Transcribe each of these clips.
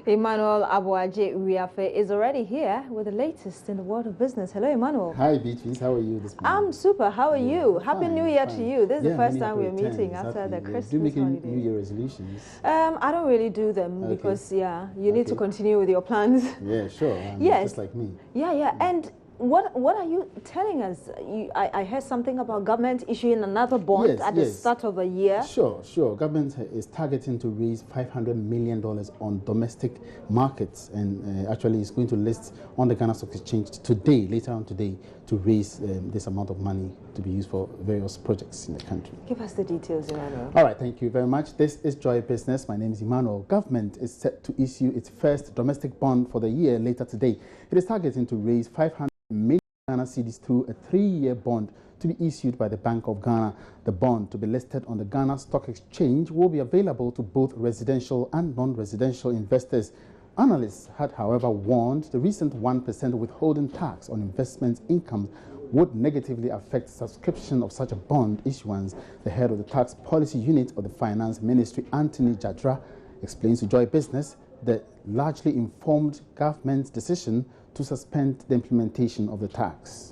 Emmanuel Abuaje Uyafe is already here with the latest in the world of business. Hello, Emmanuel. Hi, Beatrice. How are you this morning? I'm super. How are you? Happy New Year to you. This is the first time we're meeting exactly. after the Christmas Do you make holiday. New Year resolutions? I don't really do them because, you need to continue with your plans. Yeah, sure. Yes. Just like me. Yeah. And what are you telling us? I heard something about government issuing another bond at the start of the year. Sure. Government is targeting to raise $500 million on domestic markets, and actually is going to list on the Ghana Stock Exchange today, later on today, to raise this amount of money to be used for various projects in the country. Give us the details, Emmanuel. All right, thank you very much. This is Joy Business. My name is Emmanuel. Government is set to issue its first domestic bond for the year later today. It is targeting to raise 500 million Ghana cedis through a 3-year bond to be issued by the Bank of Ghana. The bond, to be listed on the Ghana Stock Exchange, will be available to both residential and non-residential investors. Analysts had, however, warned the recent 1% withholding tax on investment income would negatively affect subscription of such a bond issuance. The head of the tax policy unit of the Finance Ministry, Anthony Jadra, explains to Joy Business the largely informed government's decision to suspend the implementation of the tax.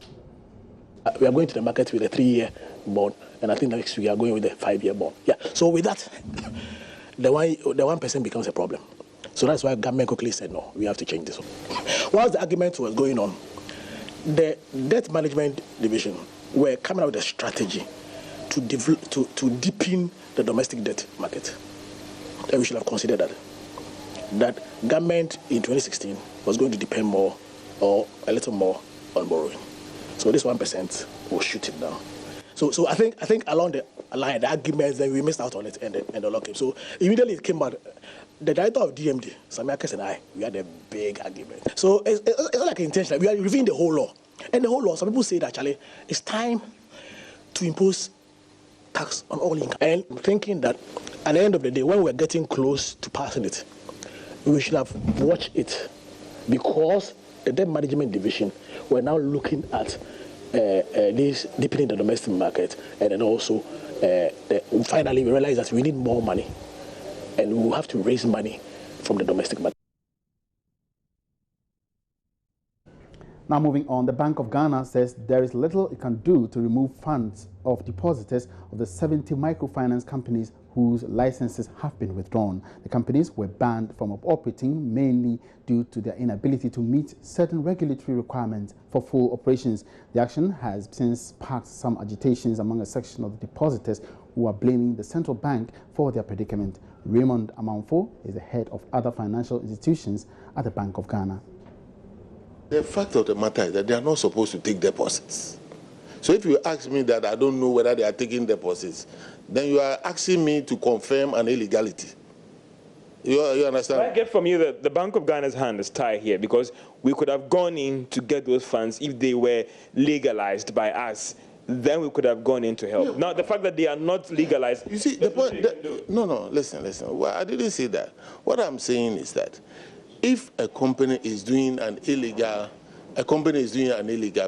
We are going to the market with a 3-year bond, and I think next week we are going with a 5-year bond. Yeah. So with that, the 1% becomes a problem. So that's why government quickly said no, we have to change this. Whilst the argument was going on, the debt management division were coming out with a strategy to deepen the domestic debt market. And we should have considered that government in 2016 was going to depend more or a little more on borrowing. So this 1% will shoot it down. So I think along the line, the arguments, then we missed out on it and the law came. So immediately it came out. The director of DMD, Samiakis, and I, we had a big argument. So it's not like intentional. We are reviewing the whole law. And the whole law, some people say that actually it's time to impose tax on all income. And I'm thinking that at the end of the day, when we're getting close to passing it, we should have watched it, because the debt management division, we're now looking at this deepening the domestic market, and then also finally we realize that we need more money, and we will have to raise money from the domestic market. Now moving on, the Bank of Ghana says there is little it can do to remove funds of depositors of the 70 microfinance companies whose licenses have been withdrawn. The companies were banned from operating mainly due to their inability to meet certain regulatory requirements for full operations. The action has since sparked some agitations among a section of the depositors who are blaming the central bank for their predicament. Raymond Amanfo is the head of other financial institutions at the Bank of Ghana. The fact of the matter is that they are not supposed to take deposits. So if you ask me that I don't know whether they are taking deposits, then you are asking me to confirm an illegality. You understand? I get from you that the Bank of Ghana's hand is tied here, because we could have gone in to get those funds if they were legalized by us. Then we could have gone in to help. Now, the fact that they are not legalized... You see, the point... No, listen. Well, I didn't say that. What I'm saying is that if a company is doing an illegal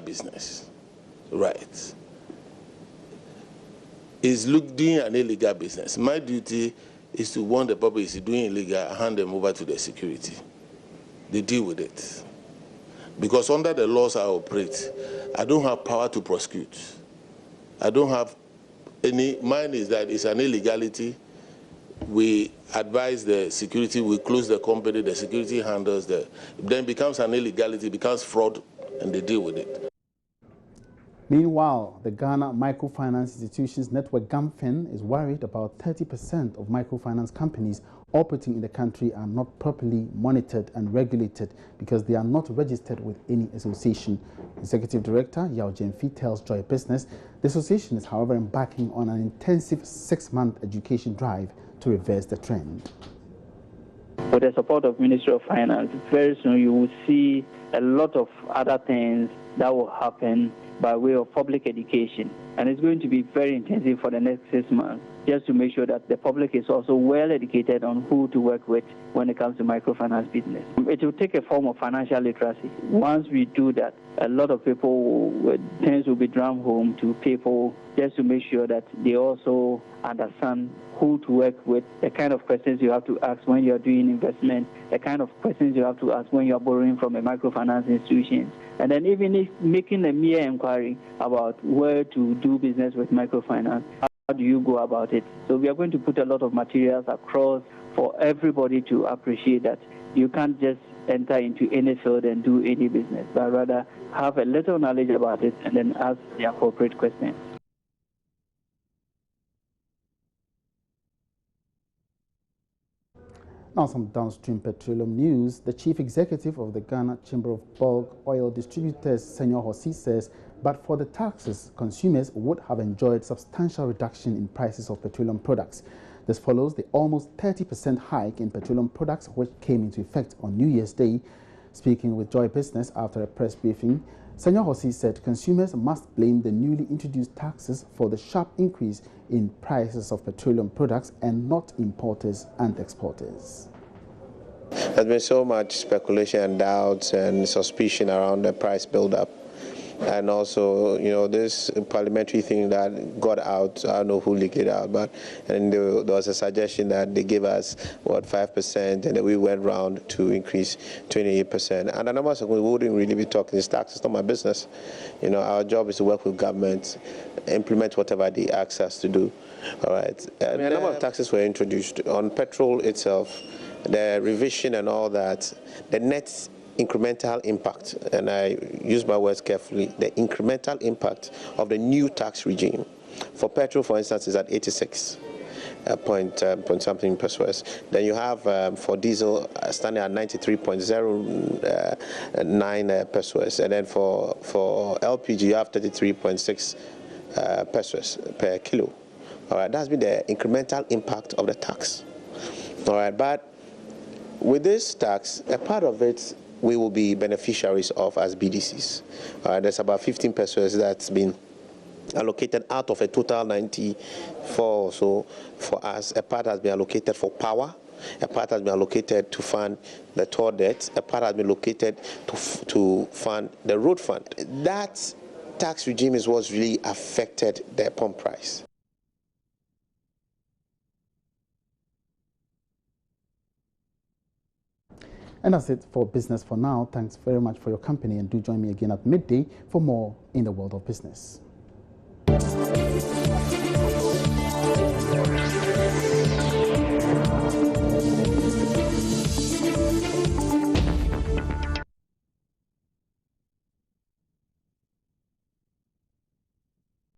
business, right, is doing an illegal business, my duty is to warn the public is doing illegal and hand them over to the security. They deal with it. Because under the laws I operate, I don't have power to prosecute. I don't have any... Mine is that it's an illegality. We advise the security, we close the company, the security handles the... Then it becomes an illegality, it becomes fraud, and they deal with it. Meanwhile, the Ghana Microfinance Institutions Network GAMFIN is worried about 30% of microfinance companies operating in the country are not properly monitored and regulated because they are not registered with any association. Executive Director Yao Jemfi tells Joy Business the association is, however, embarking on an intensive 6-month education drive to reverse the trend. With the support of Ministry of Finance, very soon you will see a lot of other things that will happen by way of public education. And it's going to be very intensive for the next 6 months, just to make sure that the public is also well educated on who to work with when it comes to microfinance business. It will take a form of financial literacy. Once we do that, a lot of people, things will be drawn home to people, just to make sure that they also understand who to work with, the kind of questions you have to ask when you're doing investment, the kind of questions you have to ask when you're borrowing from a microfinance institution, and then even if making a mere inquiry about where to do business with microfinance, how do you go about it? So we are going to put a lot of materials across for everybody to appreciate that you can't just enter into any field and do any business, but rather have a little knowledge about it and then ask the appropriate questions. Now some downstream petroleum news. The chief executive of the Ghana Chamber of Bulk Oil Distributors, Senor Hossi, says but for the taxes, consumers would have enjoyed substantial reduction in prices of petroleum products. This follows the almost 30% hike in petroleum products which came into effect on New Year's Day. Speaking with Joy Business after a press briefing, Senor Hossi said consumers must blame the newly introduced taxes for the sharp increase in prices of petroleum products and not importers and exporters. There's been so much speculation and doubts and suspicion around the price build-up. And also, you know, this parliamentary thing that got out, I don't know who leaked it out, but and there was a suggestion that they gave us, what, 5%, and then we went round to increase 28%. And the numbers, we wouldn't really be talking. This tax is not my business. You know, our job is to work with government, implement whatever they ask us to do. All right. A number of taxes were introduced on petrol itself, the revision and all that, the net incremental impact, and I use my words carefully, the incremental impact of the new tax regime. For petrol, for instance, is at 86 point something pesos. Then you have for diesel standing at 93.09 pesos, and then for LPG you have 33.6 pesos per kilo. All right, that's been the incremental impact of the tax. All right, but with this tax, a part of it we will be beneficiaries of as BDCs. There's about 15 pesos that's been allocated out of a total 94 or so for us. A part has been allocated for power, a part has been allocated to fund the toll debt, a part has been allocated to fund the road fund. That tax regime is what's really affected the pump price. And that's it for business for now. Thanks very much for your company, and do join me again at midday for more in the world of business.